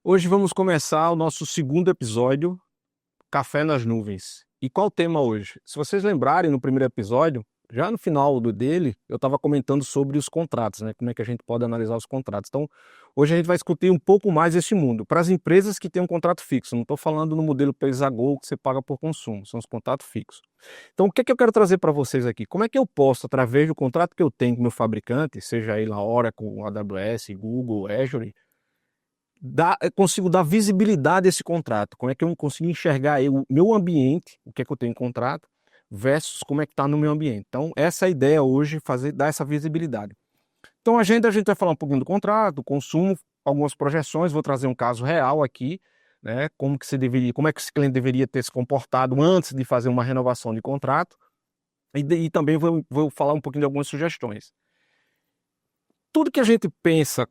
Hoje vamos começar o nosso segundo episódio, Café nas Nuvens. E qual o tema hoje? Se vocês lembrarem, no primeiro episódio, já no final dele, eu estava comentando sobre os contratos, né? Como é que a gente pode analisar os contratos. Então, hoje a gente vai discutir um pouco mais esse mundo. Para as empresas que têm um contrato fixo, não estou falando no modelo pay-as-you-go que você paga por consumo, são os contratos fixos. Então, o que é que eu quero trazer para vocês aqui? Como é que eu posso, através do contrato que eu tenho com o meu fabricante, seja ele a Oracle, AWS, Google, Azure, eu consigo dar visibilidade a esse contrato? Como é que eu consigo enxergar o meu ambiente, o que é que eu tenho em contrato, versus como é que está no meu ambiente? Então, essa é a ideia hoje, dar essa visibilidade. Então, a gente vai falar um pouquinho do contrato, do consumo, algumas projeções, vou trazer um caso real aqui, né? Como é que esse cliente deveria ter se comportado antes de fazer uma renovação de contrato, e também vou falar um pouquinho de algumas sugestões. Tudo que a gente pensa,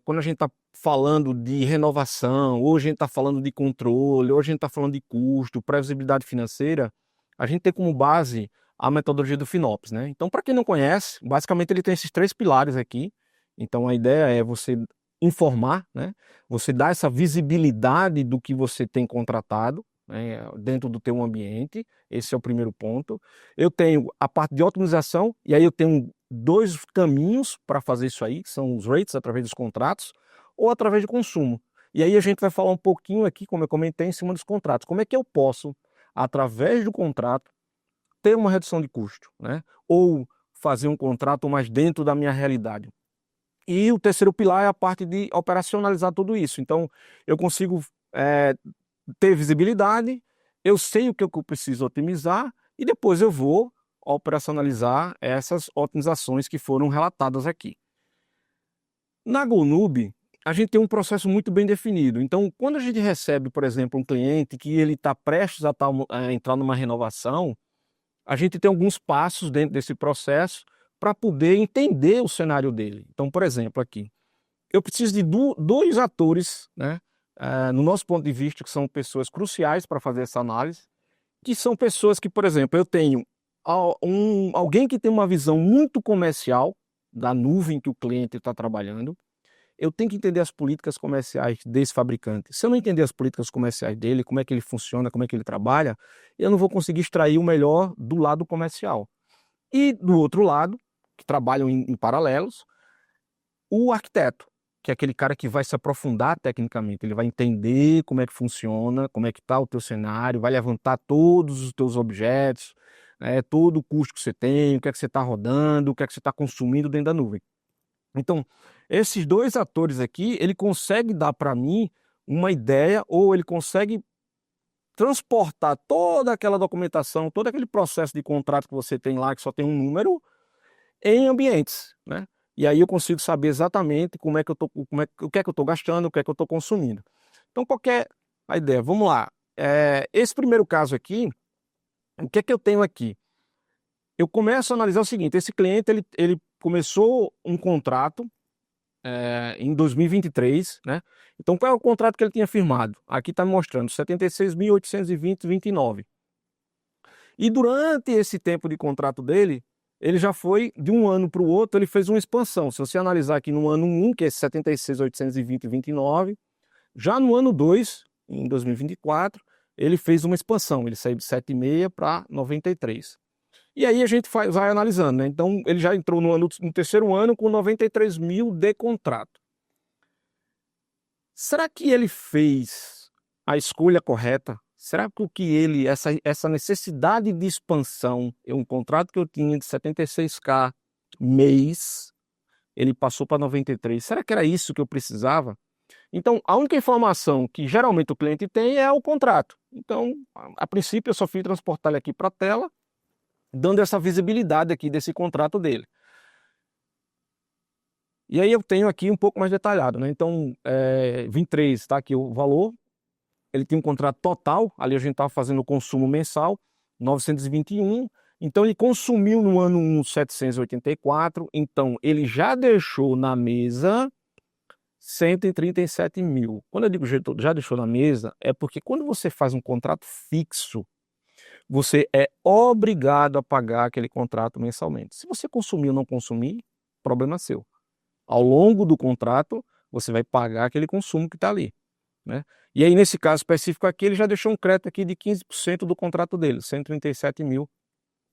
quando a gente está falando de renovação, ou a gente está falando de controle, ou a gente está falando de custo, previsibilidade financeira, a gente tem como base a metodologia do FinOps, né? Então, para quem não conhece, basicamente ele tem esses três pilares aqui. Então, a ideia é você informar, né? Você dar essa visibilidade do que você tem contratado, né, dentro do teu ambiente. Esse é o primeiro ponto. Eu tenho a parte de otimização, e aí eu tenho dois caminhos para fazer isso aí, que são os rates através dos contratos ou através de consumo. E aí a gente vai falar um pouquinho aqui, como eu comentei, em cima dos contratos. Como é que eu posso, através do contrato, ter uma redução de custo, né? Ou fazer um contrato mais dentro da minha realidade. E o terceiro pilar é a parte de operacionalizar tudo isso. Então, eu consigo ter visibilidade, eu sei o que eu preciso otimizar e depois eu vou operacionalizar essas otimizações que foram relatadas aqui. Na GoNoob, a gente tem um processo muito bem definido. Então, quando a gente recebe, por exemplo, um cliente que ele está prestes a entrar numa renovação, a gente tem alguns passos dentro desse processo para poder entender o cenário dele. Então, por exemplo, aqui, eu preciso de dois atores, né, no nosso ponto de vista, que são pessoas cruciais para fazer essa análise, que são pessoas que, por exemplo, eu tenho alguém que tem uma visão muito comercial da nuvem que o cliente está trabalhando. Eu tenho que entender as políticas comerciais desse fabricante. Se eu não entender as políticas comerciais dele, como é que ele funciona, como é que ele trabalha, eu não vou conseguir extrair o melhor do lado comercial. E do outro lado, que trabalham em paralelos, o arquiteto, que é aquele cara que vai se aprofundar tecnicamente, ele vai entender como é que funciona, como é que está o teu cenário, vai levantar todos os teus objetos, né, todo o custo que você tem, o que é que você está rodando, o que é que você está consumindo dentro da nuvem. Então, esses dois atores aqui, ele consegue dar para mim uma ideia, ou ele consegue transportar toda aquela documentação, todo aquele processo de contrato que você tem lá, que só tem um número, em ambientes, né? E aí eu consigo saber exatamente como é que eu tô, o que é que eu estou gastando, o que é que eu estou consumindo. Então, qual que é a ideia? Vamos lá. Esse primeiro caso aqui, o que é que eu tenho aqui? Eu começo a analisar o seguinte: esse cliente ele começou um contrato em 2023, né? Então, qual é o contrato que ele tinha firmado? Aqui está me mostrando 76.820,29. E durante esse tempo de contrato dele, ele já foi, de um ano para o outro, ele fez uma expansão. Se você analisar aqui no ano 1, que é 76.820,29, já no ano 2, em 2024, ele fez uma expansão. Ele saiu de 7,6 para 93. E aí a gente vai analisando, né? Então, ele já entrou no terceiro ano com 93 mil de contrato. Será que ele fez a escolha correta? Será que essa necessidade de expansão, um contrato que eu tinha de 76K mês, ele passou para 93. Será que era isso que eu precisava? Então, a única informação que geralmente o cliente tem é o contrato. Então, a princípio, eu só fui transportar ele aqui para a tela, dando essa visibilidade aqui desse contrato dele. E aí eu tenho aqui um pouco mais detalhado, né? Então, 23, está aqui o valor. Ele tinha um contrato total, ali a gente estava fazendo o consumo mensal, 921. Então ele consumiu no ano 1 784, então ele já deixou na mesa 137 mil. Quando eu digo já deixou na mesa, é porque quando você faz um contrato fixo, você é obrigado a pagar aquele contrato mensalmente. Se você consumir ou não consumir, problema seu. Ao longo do contrato, você vai pagar aquele consumo que está ali. né? E aí, nesse caso específico aqui, ele já deixou um crédito aqui de 15% do contrato dele, 137 mil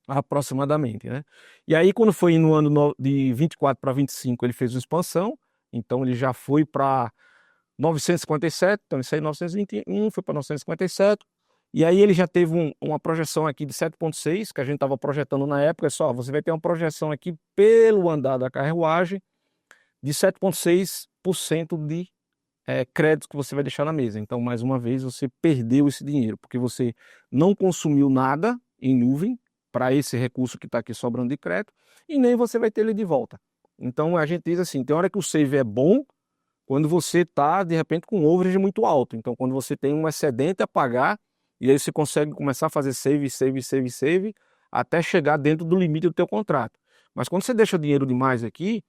aproximadamente, né? E aí, quando foi no ano de 24 para 25, ele fez uma expansão, então ele já foi para 957, então ele saiu em 921, foi para 957, e aí ele já teve uma projeção aqui de 7,6, que a gente estava projetando na época, só, você vai ter uma projeção aqui pelo andar da carruagem de 7,6% de crédito que você vai deixar na mesa. Então, mais uma vez, você perdeu esse dinheiro, porque você não consumiu nada em nuvem para esse recurso que está aqui sobrando de crédito, e nem você vai ter ele de volta. Então, a gente diz assim, tem hora que o save é bom, quando você está, de repente, com um overage muito alto. Então, quando você tem um excedente a pagar, e aí você consegue começar a fazer save, save, save, save, até chegar dentro do limite do teu contrato. Mas quando você deixa dinheiro demais aqui,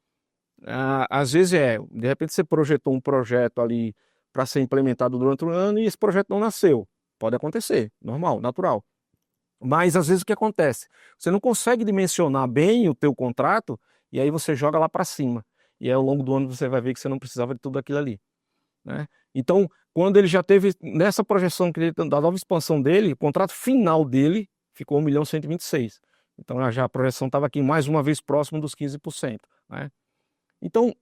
às vezes de repente você projetou um projeto ali para ser implementado durante o ano e esse projeto não nasceu. Pode acontecer, normal, natural. Mas às vezes o que acontece? Você não consegue dimensionar bem o teu contrato e aí você joga lá para cima. E aí ao longo do ano você vai ver que você não precisava de tudo aquilo ali, né? Então, quando ele já teve, nessa projeção da nova expansão dele, o contrato final dele ficou 1.126.000. Então já a projeção estava aqui mais uma vez próximo dos 15%, né? Então,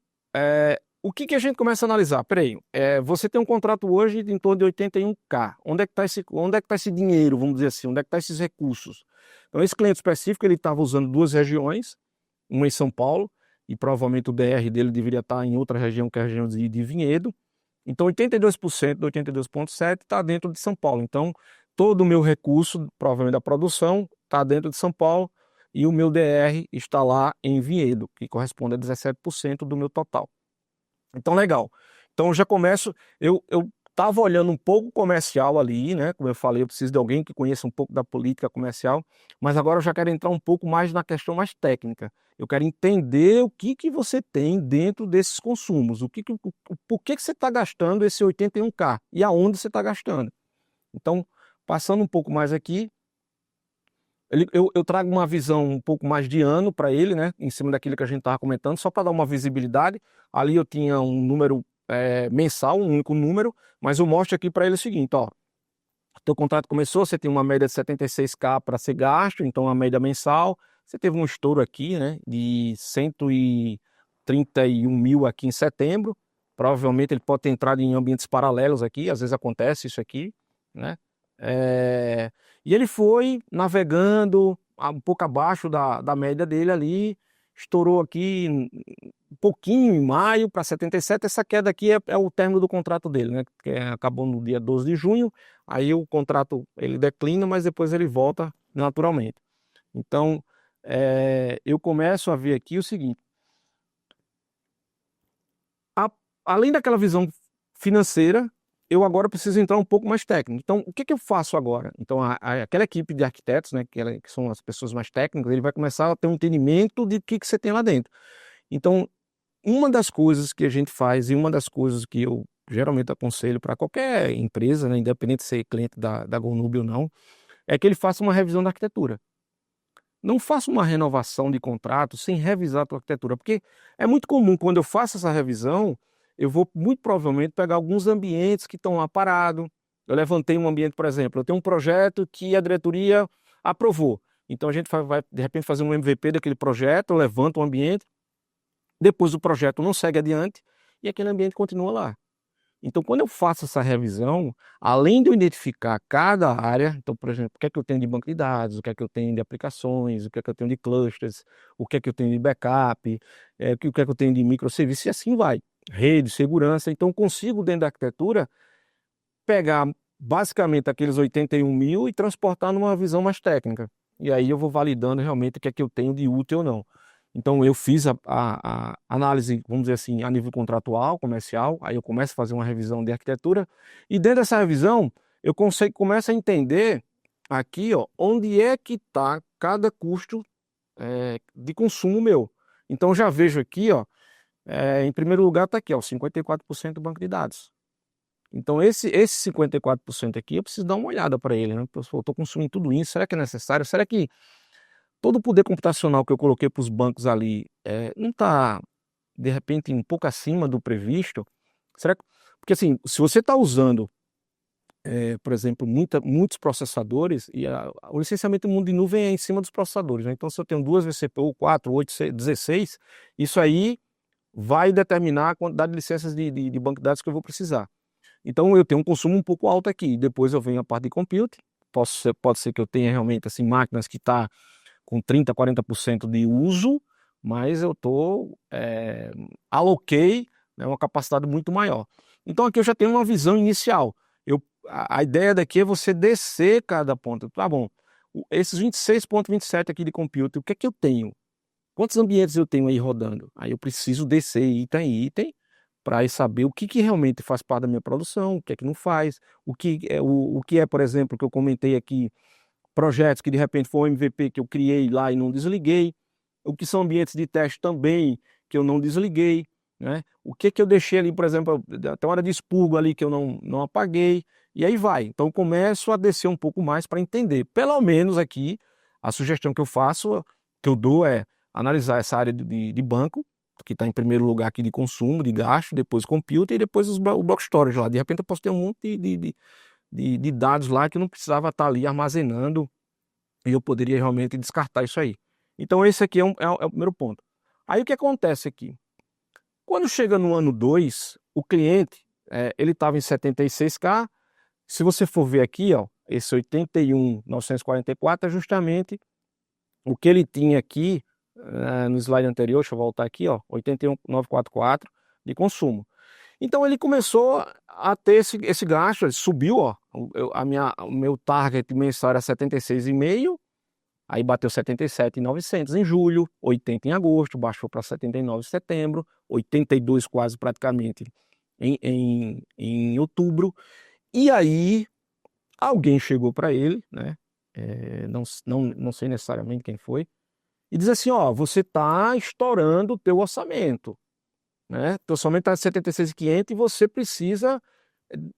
o que a gente começa a analisar? Peraí, você tem um contrato hoje de em torno de 81K. Onde é que está esse dinheiro, vamos dizer assim? Onde é que estão esses recursos? Então, esse cliente específico, ele estava usando duas regiões, uma em São Paulo, e provavelmente o DR dele deveria estar em outra região, que é a região de Vinhedo. Então, 82% do 82,7% está dentro de São Paulo. Então, todo o meu recurso, provavelmente da produção, está dentro de São Paulo, e o meu DR está lá em Vinhedo, que corresponde a 17% do meu total. Então, legal. Então, eu já começo, eu estava olhando um pouco comercial ali, né? Como eu falei, eu preciso de alguém que conheça um pouco da política comercial, mas agora eu já quero entrar um pouco mais na questão mais técnica. Eu quero entender o que você tem dentro desses consumos, por que você está gastando esse 81K e aonde você está gastando. Então, passando um pouco mais aqui, eu trago uma visão um pouco mais de ano para ele, né, em cima daquilo que a gente estava comentando, só para dar uma visibilidade. Ali eu tinha um número mensal, um único número, mas eu mostro aqui para ele o seguinte, ó, teu contrato começou, você tem uma média de 76K para ser gasto, então a média mensal, você teve um estouro aqui, né, de 131 mil aqui em setembro, provavelmente ele pode ter entrado em ambientes paralelos aqui, às vezes acontece isso aqui, né, e ele foi navegando um pouco abaixo da média dele ali, estourou aqui um pouquinho em maio para 77. Essa queda aqui é o término do contrato dele, né? Que acabou no dia 12 de junho. Aí o contrato ele declina, mas depois ele volta naturalmente. Então eu começo a ver aqui o seguinte: além daquela visão financeira, eu agora preciso entrar um pouco mais técnico. Então, o que eu faço agora? Então, aquela equipe de arquitetos, né, que são as pessoas mais técnicas, ele vai começar a ter um entendimento de o que você tem lá dentro. Então, uma das coisas que a gente faz e uma das coisas que eu geralmente aconselho para qualquer empresa, né, independente de ser cliente da GoNubi ou não, é que ele faça uma revisão da arquitetura. Não faça uma renovação de contrato sem revisar a tua arquitetura, porque é muito comum quando eu faço essa revisão, eu vou muito provavelmente pegar alguns ambientes que estão lá parados. Eu levantei um ambiente, por exemplo, eu tenho um projeto que a diretoria aprovou. Então a gente vai de repente fazer um MVP daquele projeto, eu levanto o ambiente, depois o projeto não segue adiante e aquele ambiente continua lá. Então, quando eu faço essa revisão, além de eu identificar cada área, então, por exemplo, o que é que eu tenho de banco de dados, o que é que eu tenho de aplicações, o que é que eu tenho de clusters, o que é que eu tenho de backup, o que é que eu tenho de microserviços, e assim vai. Rede, segurança. Então, eu consigo, dentro da arquitetura, pegar basicamente aqueles 81 mil e transportar numa visão mais técnica. E aí eu vou validando realmente o que é que eu tenho de útil ou não. Então eu fiz a análise, vamos dizer assim, a nível contratual, comercial, aí eu começo a fazer uma revisão de arquitetura, e dentro dessa revisão eu começo a entender aqui, ó, onde é que está cada custo de consumo meu. Então já vejo aqui, ó, em primeiro lugar está aqui, ó, 54% do banco de dados. Então esse 54% aqui eu preciso dar uma olhada para ele, né? Eu estou consumindo tudo isso, será que é necessário? Será que todo o poder computacional que eu coloquei para os bancos ali não está, de repente, um pouco acima do previsto? Será que... Porque assim, se você está usando, por exemplo, muitos processadores, e o licenciamento do mundo de nuvem é em cima dos processadores, né? Então, se eu tenho 2 vCPU, 4, 8, 16, isso aí vai determinar a quantidade de licenças de banco de dados que eu vou precisar. Então, eu tenho um consumo um pouco alto aqui. Depois eu venho a parte de compute. Pode ser que eu tenha realmente assim, máquinas que estão com 30%, 40% de uso, mas eu aloquei, né, uma capacidade muito maior. Então aqui eu já tenho uma visão inicial. A ideia daqui é você descer cada ponto. Tá bom, esses 26.27 aqui de compute, o que é que eu tenho? Quantos ambientes eu tenho aí rodando? Aí eu preciso descer item a item para saber o que realmente faz parte da minha produção, o que é que não faz, o que é, por exemplo, que eu comentei aqui, projetos que de repente foi um MVP que eu criei lá e não desliguei, o que são ambientes de teste também que eu não desliguei, né? O que eu deixei ali, por exemplo, até uma hora de expurgo ali que eu não apaguei, e aí vai. Então eu começo a descer um pouco mais para entender. Pelo menos aqui, a sugestão que eu faço, que eu dou é analisar essa área de banco, que está em primeiro lugar aqui de consumo, de gasto, depois computer e depois o block storage lá. De repente eu posso ter um monte de dados lá que eu não precisava estar ali armazenando e eu poderia realmente descartar isso aí. Então esse aqui é o primeiro ponto. Aí o que acontece aqui? Quando chega no ano 2, o cliente, ele estava em 76K, se você for ver aqui, ó, esse 81.944 é justamente o que ele tinha aqui, no slide anterior, deixa eu voltar aqui, ó, 81.944 de consumo. Então ele começou a ter esse gasto, ele subiu, ó, o meu target mensal era 76,5, aí bateu 77.900 em julho, 80 em agosto, baixou para 79 em setembro, 82 quase praticamente em outubro. E aí alguém chegou para ele, né? Não sei necessariamente quem foi, e diz assim, ó, você está estourando o teu orçamento, né? Teu orçamento está 76.500 e você precisa,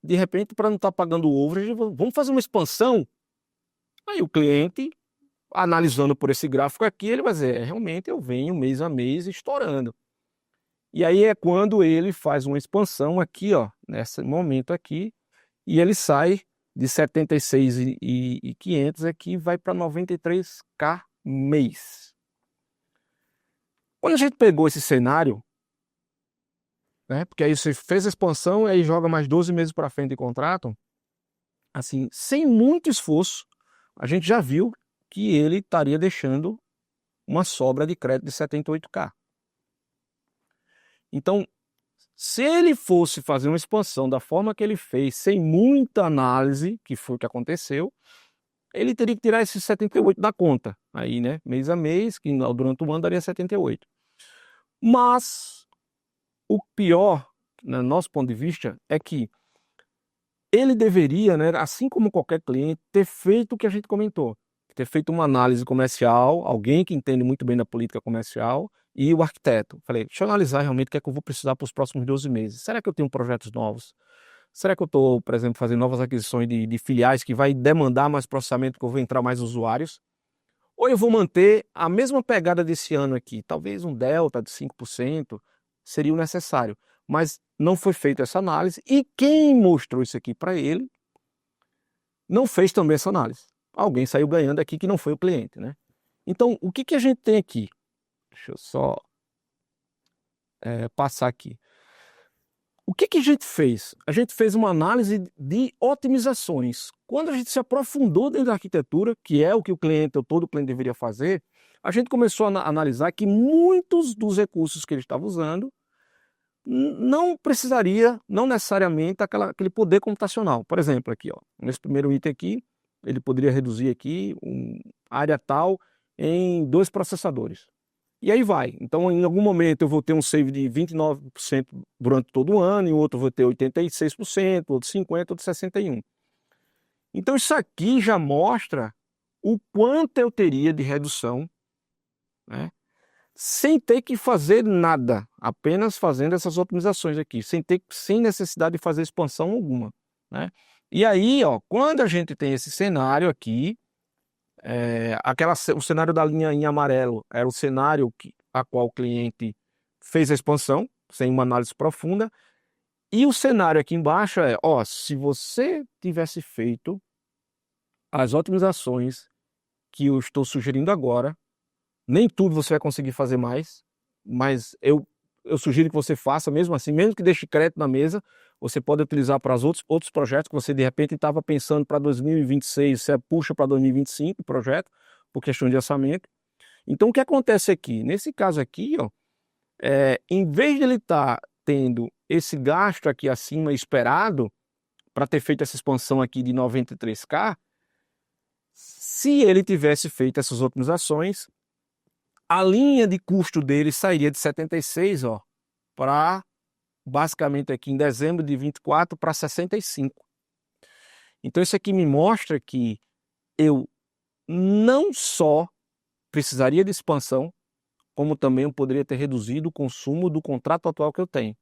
de repente, para não estar pagando o overage, vamos fazer uma expansão. Aí o cliente, analisando por esse gráfico aqui, ele vai dizer, realmente eu venho mês a mês estourando. E aí é quando ele faz uma expansão aqui, ó, nesse momento aqui, e ele sai de 76.500 aqui, vai para 93K mês. Quando a gente pegou esse cenário, né, porque aí você fez a expansão e aí joga mais 12 meses para frente de contrato, assim, sem muito esforço, a gente já viu que ele estaria deixando uma sobra de crédito de 78K. Então, se ele fosse fazer uma expansão da forma que ele fez, sem muita análise, que foi o que aconteceu, ele teria que tirar esses 78 da conta. Aí, né, mês a mês, que durante o ano daria 78. Mas o pior, no nosso ponto de vista, é que ele deveria, né, assim como qualquer cliente, ter feito o que a gente comentou, ter feito uma análise comercial, alguém que entende muito bem da política comercial, e o arquiteto. Falei, deixa eu analisar realmente o que é que eu vou precisar para os próximos 12 meses. Será que eu tenho projetos novos? Será que eu estou, por exemplo, fazendo novas aquisições de filiais que vai demandar mais processamento, que eu vou entrar mais usuários? Ou eu vou manter a mesma pegada desse ano aqui? Talvez um delta de 5% seria o necessário. Mas não foi feita essa análise e quem mostrou isso aqui para ele não fez também essa análise. Alguém saiu ganhando aqui que não foi o cliente, né? Então, o que a gente tem aqui? Deixa eu só passar aqui. O que a gente fez? A gente fez uma análise de otimizações. Quando a gente se aprofundou dentro da arquitetura, que é o que o cliente, ou todo cliente deveria fazer, a gente começou a analisar que muitos dos recursos que ele estava usando não precisaria, não necessariamente, aquele poder computacional. Por exemplo, aqui, ó, nesse primeiro item aqui, ele poderia reduzir aqui área tal em 2 processadores. E aí vai. Então, em algum momento eu vou ter um save de 29% durante todo o ano, em outro eu vou ter 86%, outro 50%, outro 61%. Então, isso aqui já mostra o quanto eu teria de redução, né, sem ter que fazer nada, apenas fazendo essas otimizações aqui, sem necessidade de fazer expansão alguma, né? E aí, ó, quando a gente tem esse cenário aqui, o cenário da linha em amarelo era o cenário a qual o cliente fez a expansão, sem uma análise profunda, E o cenário aqui embaixo é, ó, se você tivesse feito as otimizações que eu estou sugerindo agora, nem tudo você vai conseguir fazer mais, mas eu sugiro que você faça mesmo assim, mesmo que deixe crédito na mesa, você pode utilizar para os outros projetos que você de repente estava pensando para 2026, você puxa para 2025 o projeto, por questão de orçamento. Então o que acontece aqui? Nesse caso aqui, ó, em vez de ele estar tendo esse gasto aqui acima esperado, para ter feito essa expansão aqui de 93K, se ele tivesse feito essas otimizações, a linha de custo dele sairia de 76, ó, para basicamente aqui em dezembro de 24 para 65. Então isso aqui me mostra que eu não só precisaria de expansão, como também eu poderia ter reduzido o consumo do contrato atual que eu tenho.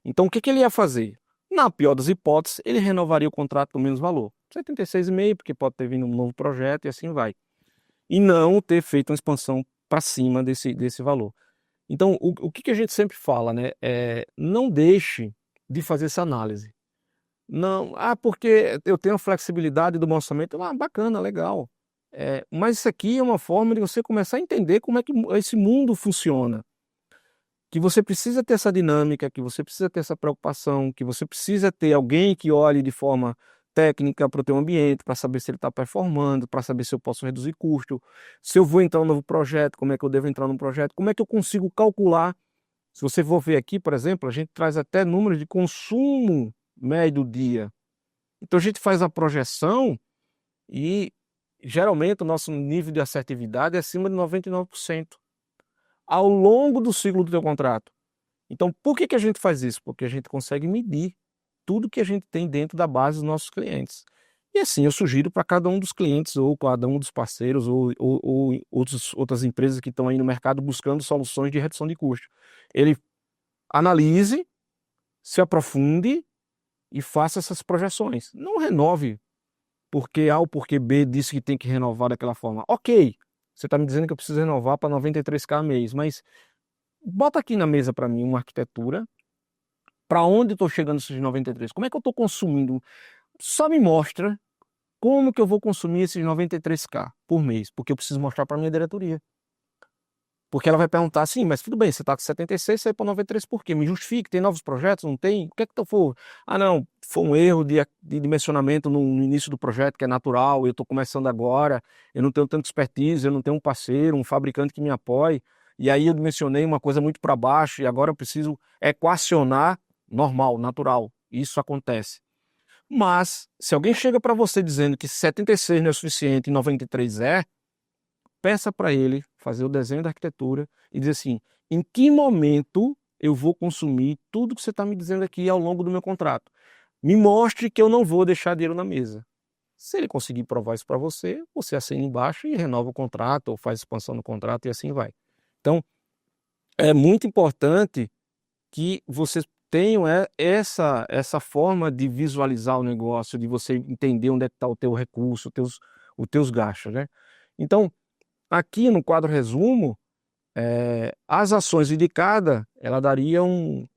Então o que ele ia fazer? Na pior das hipóteses, ele renovaria o contrato com menos valor. 76,5, porque pode ter vindo um novo projeto e assim vai. E não ter feito uma expansão para cima desse valor. Então, o que a gente sempre fala, né? Não deixe de fazer essa análise. Não, porque eu tenho a flexibilidade do meu orçamento. Bacana, legal. Mas isso aqui é uma forma de você começar a entender como é que esse mundo funciona. Que você precisa ter essa dinâmica, que você precisa ter essa preocupação, que você precisa ter alguém que olhe de forma técnica para o teu ambiente, para saber se ele está performando, para saber se eu posso reduzir custo, se eu vou entrar em um novo projeto, como é que eu devo entrar num projeto, como é que eu consigo calcular. Se você for ver aqui, por exemplo, a gente traz até números de consumo médio do dia. Então a gente faz a projeção e geralmente o nosso nível de assertividade é acima de 99% ao longo do ciclo do teu contrato. Então, por que a gente faz isso? Porque a gente consegue medir tudo que a gente tem dentro da base dos nossos clientes. E assim, eu sugiro para cada um dos clientes, ou cada um dos parceiros, ou outras empresas que estão aí no mercado buscando soluções de redução de custo. Ele analise, se aprofunde e faça essas projeções. Não renove porque A ou porque B disse que tem que renovar daquela forma. Ok, você está me dizendo que eu preciso renovar para 93K mês, mas bota aqui na mesa para mim uma arquitetura. Para onde estou chegando esses 93? Como é que eu estou consumindo? Só me mostra como que eu vou consumir esses 93K por mês, porque eu preciso mostrar para minha diretoria. Porque ela vai perguntar assim, mas tudo bem, você está com 76, você vai para 93 por quê? Me justifique, tem novos projetos? Não tem? O que é que eu for? Não, foi um erro de dimensionamento no início do projeto, que é natural, eu estou começando agora, eu não tenho tanta expertise, eu não tenho um parceiro, um fabricante que me apoie, e aí eu dimensionei uma coisa muito para baixo, e agora eu preciso equacionar normal, natural, isso acontece. Mas, se alguém chega para você dizendo que 76 não é suficiente e 93 peça para ele fazer o desenho da arquitetura e dizer assim, em que momento eu vou consumir tudo que você está me dizendo aqui ao longo do meu contrato. Me mostre que eu não vou deixar dinheiro na mesa. Se ele conseguir provar isso para você, você assina embaixo e renova o contrato, ou faz expansão no contrato e assim vai. Então, é muito importante que vocês tenham essa forma de visualizar o negócio, de você entender onde é que está o teu recurso, os teus gastos, né? Então, aqui no quadro resumo, as ações indicadas, ela daria um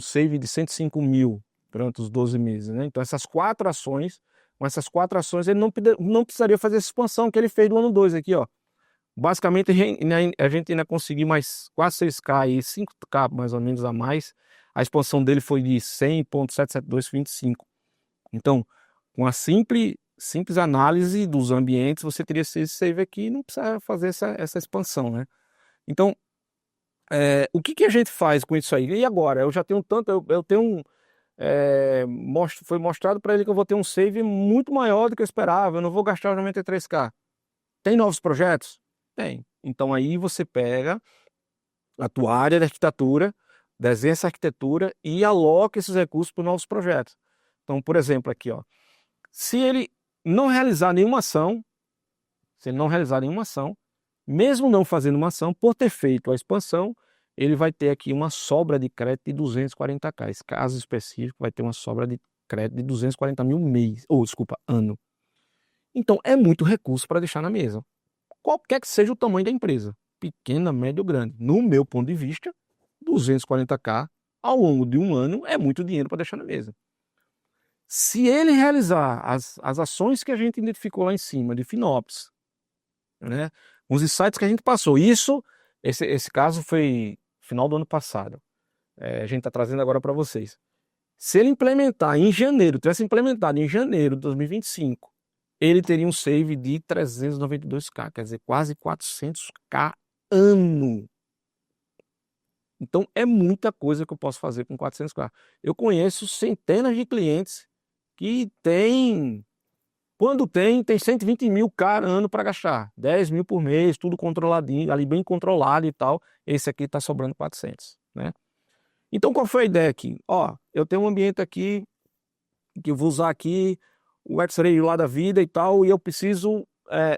save de 105 mil durante os 12 meses, né? Então essas quatro ações, com essas quatro ações, ele não precisaria fazer essa expansão que ele fez do ano 2 aqui, ó. Basicamente a gente ainda conseguiu mais quase 6K e 5K mais ou menos a mais. A expansão dele foi de 100.77225. Então, com a simples análise dos ambientes, você teria esse save aqui e não precisa fazer essa expansão, né? Então, o que a gente faz com isso aí? E agora? Eu já tenho tanto, eu tenho foi mostrado para ele que eu vou ter um save muito maior do que eu esperava, eu não vou gastar os 93K. Tem novos projetos? Tem. Então aí você pega a tua área de arquitetura, desenha essa arquitetura e aloca esses recursos para novos projetos. Então, por exemplo, aqui, ó, se ele não realizar nenhuma ação, mesmo não fazendo uma ação, por ter feito a expansão, ele vai ter aqui uma sobra de crédito de 240K. Esse caso específico vai ter uma sobra de crédito de 240 mil mês, ano. Então é muito recurso para deixar na mesa. Qualquer que seja o tamanho da empresa, pequena, média ou grande. No meu ponto de vista, 240K ao longo de um ano é muito dinheiro para deixar na mesa. Se ele realizar as ações que a gente identificou lá em cima, de FinOps, né, os insights que a gente passou, esse caso foi final do ano passado, a gente está trazendo agora para vocês. Se ele implementar em janeiro, tivesse implementado em janeiro de 2025, ele teria um save de 392k, quer dizer, quase 400k ano. Então é muita coisa que eu posso fazer com 400k. Eu conheço centenas de clientes que quando tem 120 mil cada ano para gastar, 10 mil por mês, tudo controladinho, ali bem controlado e tal. Esse aqui está sobrando 400, né? Então qual foi a ideia aqui? Ó, eu tenho um ambiente aqui que eu vou usar aqui o X-Ray lá da vida e tal, e eu preciso,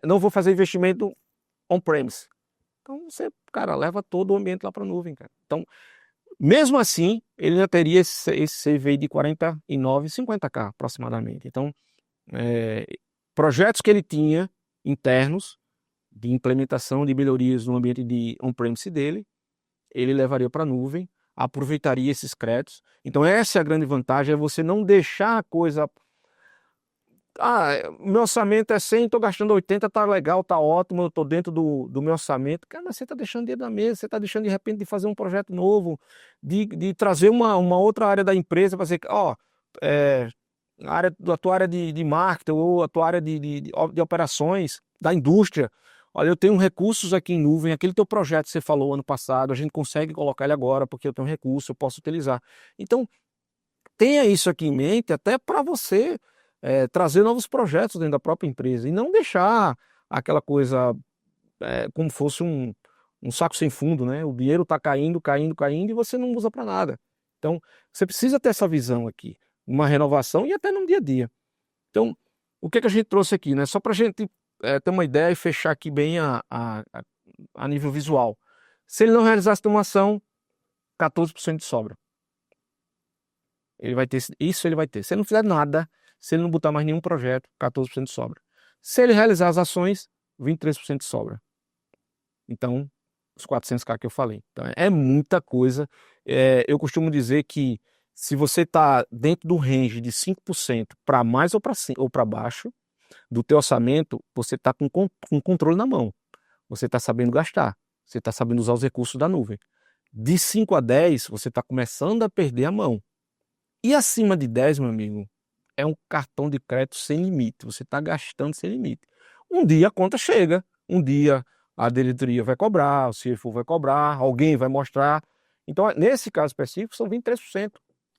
não vou fazer investimento on-premise. Então você, cara, leva todo o ambiente lá para a nuvem, cara. Então, mesmo assim, ele ainda teria esse save aí de 49, 50k aproximadamente. Então, projetos que ele tinha internos de implementação de melhorias no ambiente de on-premise dele, ele levaria para a nuvem, aproveitaria esses créditos. Então essa é a grande vantagem, é você não deixar a coisa... meu orçamento é 100, estou gastando 80, tá legal, tá ótimo, eu estou dentro do meu orçamento. Cara, mas você está deixando dinheiro na mesa, você está deixando de repente de fazer um projeto novo, de trazer uma outra área da empresa para dizer, a tua área de marketing ou a tua área de operações da indústria. Olha, eu tenho recursos aqui em nuvem, aquele teu projeto que você falou ano passado, a gente consegue colocar ele agora porque eu tenho recurso, eu posso utilizar. Então, tenha isso aqui em mente até para você trazer novos projetos dentro da própria empresa e não deixar aquela coisa como fosse um saco sem fundo, né? O dinheiro está caindo, caindo, caindo e você não usa para nada. Então, você precisa ter essa visão aqui, uma renovação e até no dia a dia. Então, o que a gente trouxe aqui, né? Só para a gente ter uma ideia e fechar aqui bem a nível visual. Se ele não realizasse uma ação, 14% de sobra. Ele vai ter isso, ele vai ter. Se ele não fizer nada, se ele não botar mais nenhum projeto, 14% de sobra. Se ele realizar as ações, 23% de sobra. Então, os 400k que eu falei. Então, é muita coisa. Eu costumo dizer que se você está dentro do range de 5% para mais ou para baixo do teu orçamento, você está com controle na mão. Você está sabendo gastar. Você está sabendo usar os recursos da nuvem. De 5 a 10, você está começando a perder a mão. E acima de 10, meu amigo, é um cartão de crédito sem limite. Você está gastando sem limite. Um dia a conta chega. Um dia a diretoria vai cobrar, o CFO vai cobrar, alguém vai mostrar. Então, nesse caso específico, são 23%.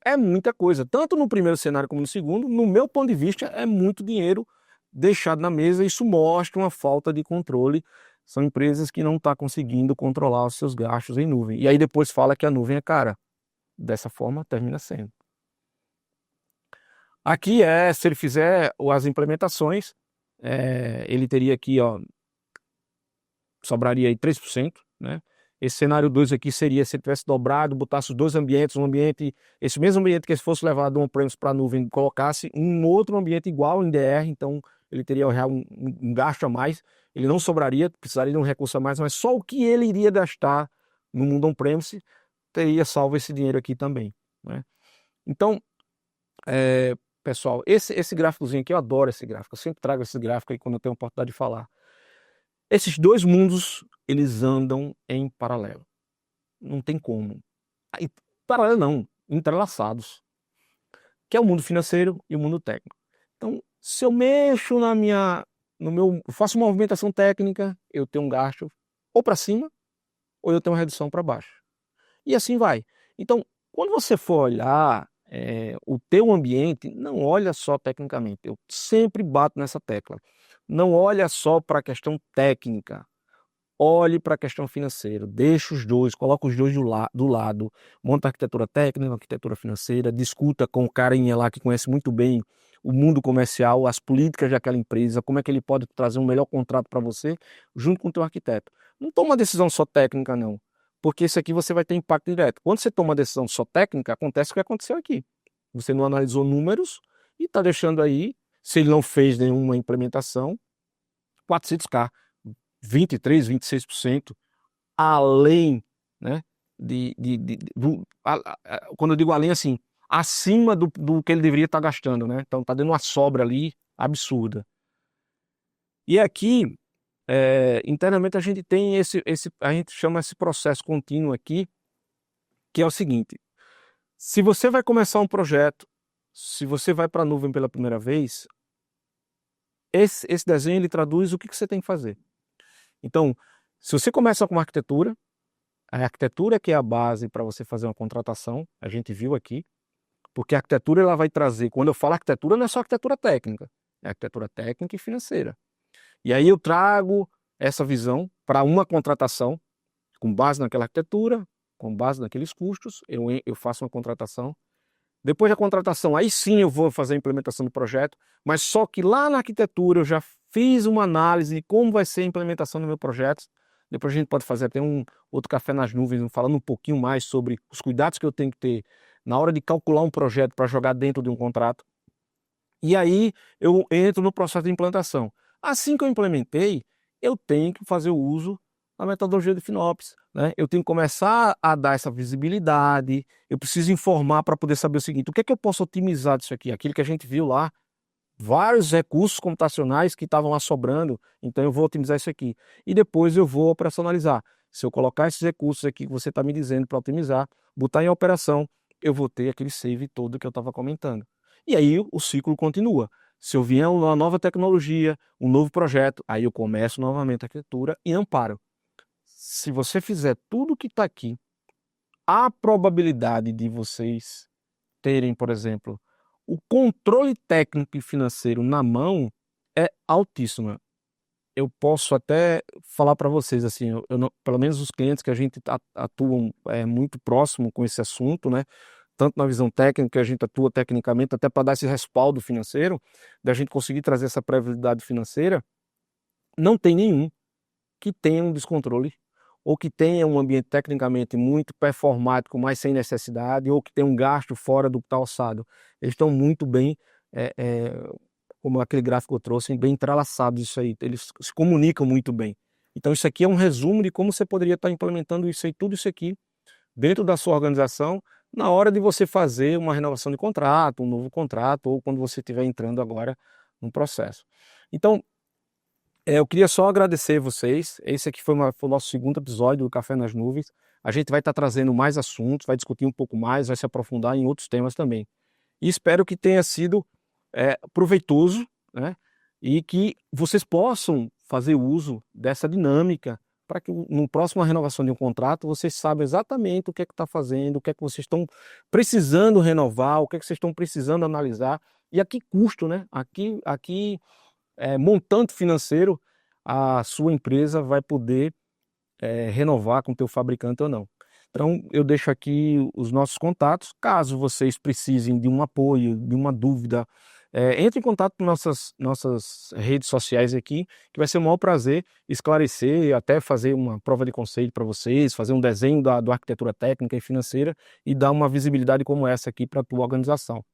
É muita coisa. Tanto no primeiro cenário como no segundo, no meu ponto de vista, é muito dinheiro deixado na mesa. Isso mostra uma falta de controle. São empresas que não estão conseguindo controlar os seus gastos em nuvem. E aí depois fala que a nuvem é cara. Dessa forma, termina sendo. Aqui se ele fizer as implementações, ele teria aqui, ó, sobraria aí 3%, né? Esse cenário 2 aqui seria se ele tivesse dobrado, botasse os dois ambientes, esse mesmo ambiente que fosse levado on-premise para a nuvem, colocasse um outro ambiente igual em DR, então ele teria um gasto a mais, ele não sobraria, precisaria de um recurso a mais, mas só o que ele iria gastar no mundo on-premise teria salvo esse dinheiro aqui também, né? Então, pessoal, esse gráficozinho aqui, eu adoro esse gráfico, eu sempre trago esse gráfico aí quando eu tenho a oportunidade de falar. Esses dois mundos, eles andam em paralelo. Não tem como. Paralelo não, entrelaçados. Que é o mundo financeiro e o mundo técnico. Então, se eu mexo eu faço uma movimentação técnica, eu tenho um gasto ou para cima, ou eu tenho uma redução para baixo. E assim vai. Então, quando você for olhar o teu ambiente, não olha só tecnicamente. Eu sempre bato nessa tecla. Não olha só para a questão técnica. Olhe para a questão financeira. Deixa os dois, coloca os dois do lado. Monta a arquitetura técnica, a arquitetura financeira. Discuta com o carinha lá que conhece muito bem o mundo comercial, as políticas daquela empresa, como é que ele pode trazer um melhor contrato para você, junto com o teu arquiteto. Não toma uma decisão só técnica, não. Porque isso aqui você vai ter impacto direto. Quando você toma uma decisão só técnica, acontece o que aconteceu aqui. Você não analisou números e está deixando aí, se ele não fez nenhuma implementação, 400k, 23, 26%, além, né, quando eu digo além, assim, acima do que ele deveria estar gastando, né? Então tá dando uma sobra ali absurda. E aqui, internamente a gente tem a gente chama esse processo contínuo aqui, que é o seguinte: se você vai começar um projeto, se você vai para a nuvem pela primeira vez, esse desenho ele traduz o que você tem que fazer. Então, se você começa com uma arquitetura, a arquitetura que é a base para você fazer uma contratação, a gente viu aqui, porque a arquitetura ela vai trazer, quando eu falo arquitetura, não é só arquitetura técnica, é arquitetura técnica e financeira. E aí eu trago essa visão para uma contratação, com base naquela arquitetura, com base naqueles custos, eu faço uma contratação. Depois da contratação, aí sim eu vou fazer a implementação do projeto, mas só que lá na arquitetura eu já fiz uma análise de como vai ser a implementação do meu projeto. Depois a gente pode fazer até um outro café nas nuvens, falando um pouquinho mais sobre os cuidados que eu tenho que ter na hora de calcular um projeto para jogar dentro de um contrato. E aí eu entro no processo de implantação. Assim que eu implementei, eu tenho que fazer o uso da metodologia de FinOps, né? Eu tenho que começar a dar essa visibilidade, eu preciso informar para poder saber o seguinte: o que é que eu posso otimizar disso aqui? Aquilo que a gente viu lá, vários recursos computacionais que estavam lá sobrando, então eu vou otimizar isso aqui. E depois eu vou operacionalizar. Se eu colocar esses recursos aqui que você está me dizendo para otimizar, botar em operação, eu vou ter aquele save todo que eu estava comentando. E aí o ciclo continua. Se eu vier uma nova tecnologia, um novo projeto, aí eu começo novamente a arquitetura e não paro. Se você fizer tudo que está aqui, a probabilidade de vocês terem, por exemplo, o controle técnico e financeiro na mão é altíssima. Eu posso até falar para vocês assim, pelo menos os clientes que a gente atuam muito próximo com esse assunto, né? Tanto na visão técnica, a gente atua tecnicamente até para dar esse respaldo financeiro, da gente conseguir trazer essa previsibilidade financeira, não tem nenhum que tenha um descontrole ou que tenha um ambiente tecnicamente muito performático, mas sem necessidade, ou que tenha um gasto fora do que está orçado. Eles estão muito bem, como aquele gráfico que eu trouxe, bem entrelaçados isso aí, eles se comunicam muito bem. Então isso aqui é um resumo de como você poderia estar implementando isso aí, tudo isso aqui, dentro da sua organização, na hora de você fazer uma renovação de contrato, um novo contrato, ou quando você estiver entrando agora no processo. Então, eu queria só agradecer vocês. Esse aqui foi o nosso segundo episódio do Café nas Nuvens. A gente vai estar trazendo mais assuntos, vai discutir um pouco mais, vai se aprofundar em outros temas também. E espero que tenha sido proveitoso, né? E que vocês possam fazer uso dessa dinâmica para que no próximo renovação de um contrato vocês saibam exatamente o que é que está fazendo, o que é que vocês estão precisando renovar, o que é que vocês estão precisando analisar e a que custo, né? Aqui montante financeiro a sua empresa vai poder renovar com o teu fabricante ou não. Então eu deixo aqui os nossos contatos, caso vocês precisem de um apoio, de uma dúvida, entre em contato com nossas redes sociais aqui, que vai ser um maior prazer esclarecer, até fazer uma prova de conceito para vocês, fazer um desenho da arquitetura técnica e financeira e dar uma visibilidade como essa aqui para a tua organização.